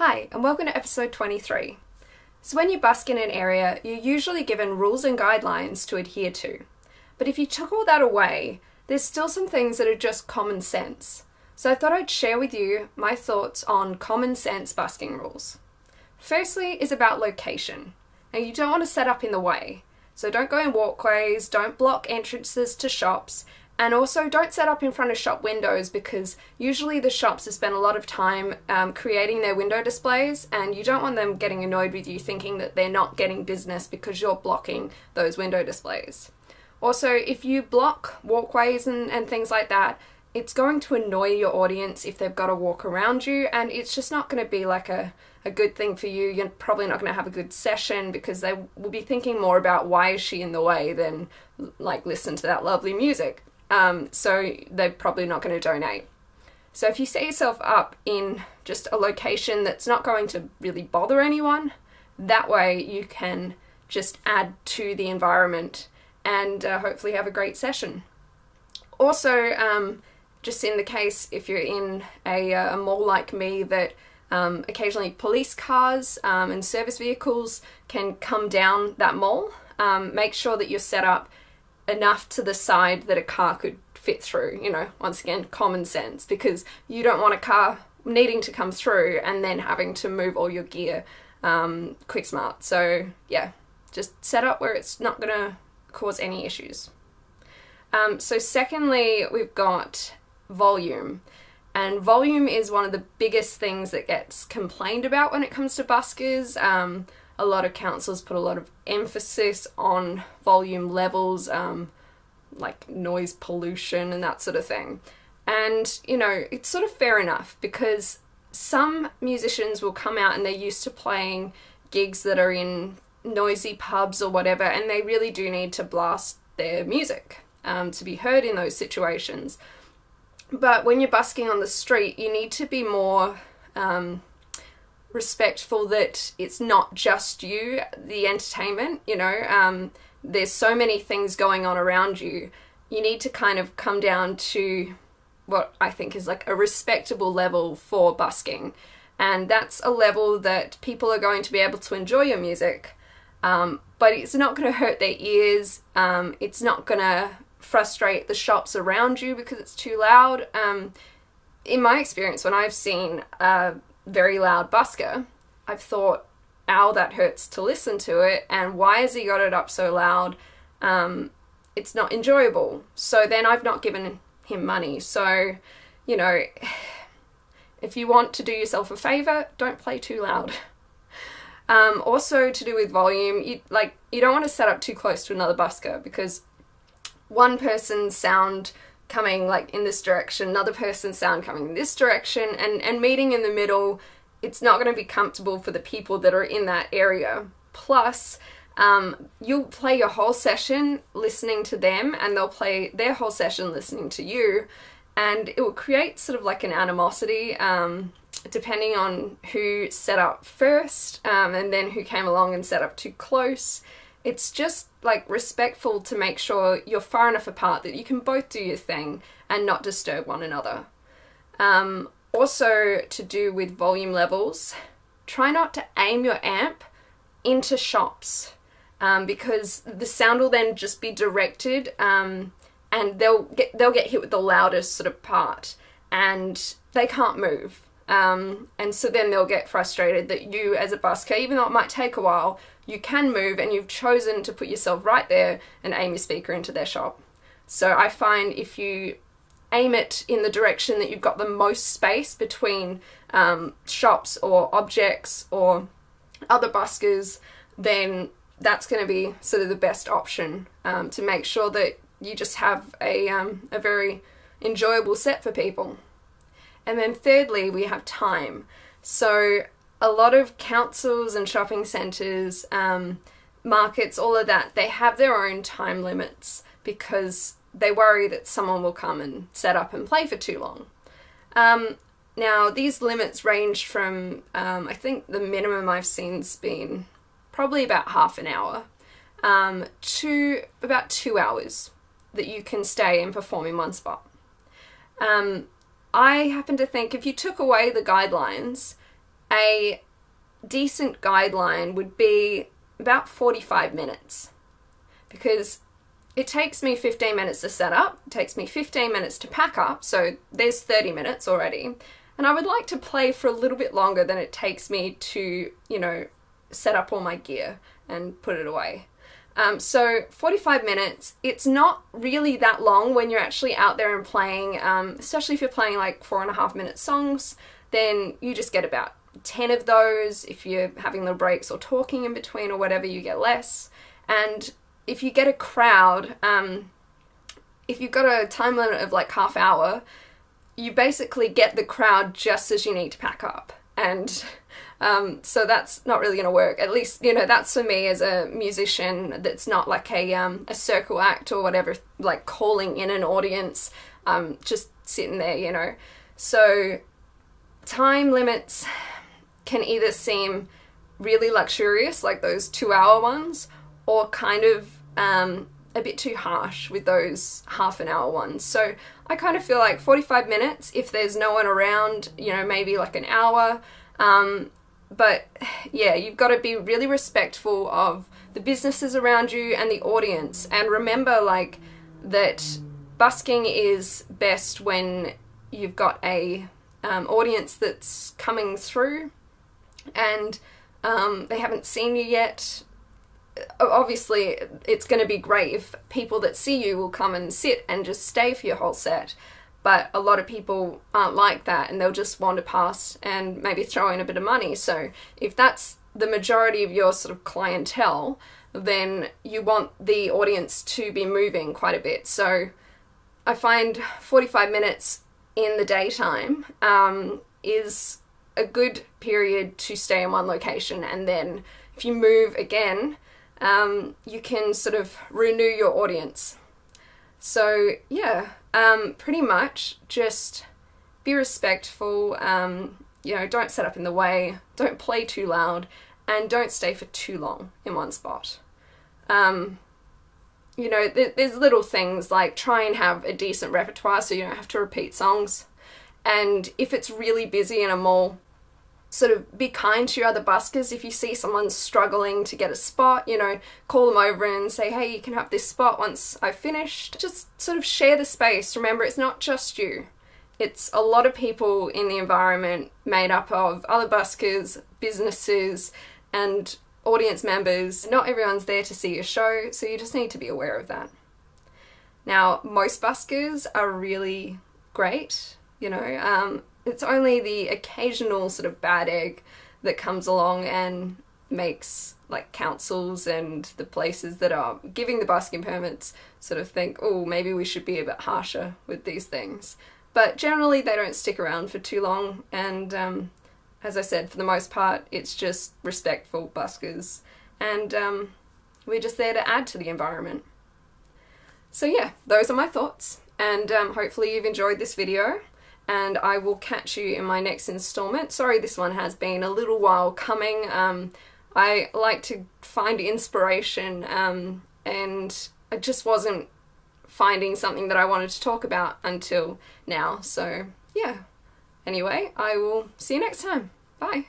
Hi, and welcome to episode 23. So when you busk in an area, you're usually given rules and guidelines to adhere to. But if you took all that away, there's still some things that are just common sense. So I thought I'd share with you my thoughts on common sense busking rules. Firstly is about location. Now you don't want to set up in the way. So don't go in walkways, don't block entrances to shops, and also don't set up in front of shop windows because usually the shops have spent a lot of time creating their window displays and you don't want them getting annoyed with you thinking that they're not getting business because you're blocking those window displays. Also, if you block walkways and things like that, it's going to annoy your audience if they've got to walk around you, and it's just not going to be like a good thing for you. You're probably not going to have a good session because they will be thinking more about why is she in the way than like listen to that lovely music. So they're probably not going to donate. So if you set yourself up in just a location that's not going to really bother anyone, that way you can just add to the environment and hopefully have a great session. Also, just in the case if you're in a mall like me that occasionally police cars and service vehicles can come down that mall, make sure that you're set up enough to the side that a car could fit through, once again, common sense, because you don't want a car needing to come through and then having to move all your gear quick smart. So yeah, just set up where it's not going to cause any issues. So secondly, we've got volume. And volume is one of the biggest things that gets complained about when it comes to buskers. A lot of councils put a lot of emphasis on volume levels, like noise pollution and that sort of thing. And, it's sort of fair enough because some musicians will come out and they're used to playing gigs that are in noisy pubs or whatever, and they really do need to blast their music to be heard in those situations. But when you're busking on the street, you need to be more respectful that it's not just you, the entertainment, there's so many things going on around you. You need to kind of come down to what I think is like a respectable level for busking. And that's a level that people are going to be able to enjoy your music, but it's not going to hurt their ears. It's not going to frustrate the shops around you because it's too loud. In my experience, when I've seen very loud busker, I've thought, ow, that hurts to listen to it, and why has he got it up so loud? It's not enjoyable. So then I've not given him money. So, if you want to do yourself a favour, don't play too loud. Also to do with volume, you don't want to set up too close to another busker because one person's sound coming like in this direction, another person's sound coming in this direction, and meeting in the middle, it's not going to be comfortable for the people that are in that area. Plus, you'll play your whole session listening to them and they'll play their whole session listening to you, and it will create sort of like an animosity depending on who set up first and then who came along and set up too close. It's just like respectful to make sure you're far enough apart that you can both do your thing and not disturb one another. Also to do with volume levels, try not to aim your amp into shops because the sound will then just be directed and they'll get hit with the loudest sort of part and they can't move. And so then they'll get frustrated that you as a busker, even though it might take a while, you can move and you've chosen to put yourself right there and aim your speaker into their shop. So I find if you aim it in the direction that you've got the most space between shops or objects or other buskers, then that's going to be sort of the best option to make sure that you just have a very enjoyable set for people. And then thirdly, we have time. So a lot of councils and shopping centres, markets, all of that, they have their own time limits because they worry that someone will come and set up and play for too long. Now, these limits range from, I think the minimum I've seen has been probably about half an hour to about 2 hours that you can stay and perform in one spot. I happen to think if you took away the guidelines a decent guideline would be about 45 minutes, because it takes me 15 minutes to set up, it takes me 15 minutes to pack up, so there's 30 minutes already, and I would like to play for a little bit longer than it takes me to, set up all my gear and put it away. So 45 minutes, it's not really that long when you're actually out there and playing, especially if you're playing like 4.5-minute songs, then you just get about 10 of those. If you're having little breaks or talking in between or whatever, you get less. And if you get a crowd, if you've got a time limit of like half hour, you basically get the crowd just as you need to pack up. And so that's not really going to work. At least, that's for me as a musician that's not like a circle act or whatever, like calling in an audience, just sitting there, So time limits can either seem really luxurious, like those 2-hour ones, or kind of a bit too harsh with those half-an-hour ones. So I kind of feel like 45 minutes, if there's no one around, maybe like an hour. But yeah, you've got to be really respectful of the businesses around you and the audience. And remember, like, that busking is best when you've got a audience that's coming through and they haven't seen you yet. Obviously, it's going to be great if people that see you will come and sit and just stay for your whole set. But a lot of people aren't like that, and they'll just wander past and maybe throw in a bit of money. So if that's the majority of your sort of clientele, then you want the audience to be moving quite a bit. So I find 45 minutes in the daytime is a good period to stay in one location, and then if you move again, you can sort of renew your audience. So yeah, pretty much just be respectful, don't set up in the way, don't play too loud, and don't stay for too long in one spot. There's little things like try and have a decent repertoire so you don't have to repeat songs. And if it's really busy in a mall, sort of be kind to your other buskers. If you see someone struggling to get a spot, call them over and say, hey, you can have this spot once I've finished. Just sort of share the space. Remember, it's not just you. It's a lot of people in the environment made up of other buskers, businesses, and audience members. Not everyone's there to see your show, so you just need to be aware of that. Now, most buskers are really great, it's only the occasional sort of bad egg that comes along and makes like councils and the places that are giving the busking permits sort of think, oh, maybe we should be a bit harsher with these things. But generally they don't stick around for too long, and as I said, for the most part, it's just respectful buskers, and we're just there to add to the environment. So yeah, those are my thoughts, and hopefully you've enjoyed this video. And I will catch you in my next installment. Sorry, this one has been a little while coming. I like to find inspiration, and I just wasn't finding something that I wanted to talk about until now. So yeah. Anyway, I will see you next time. Bye.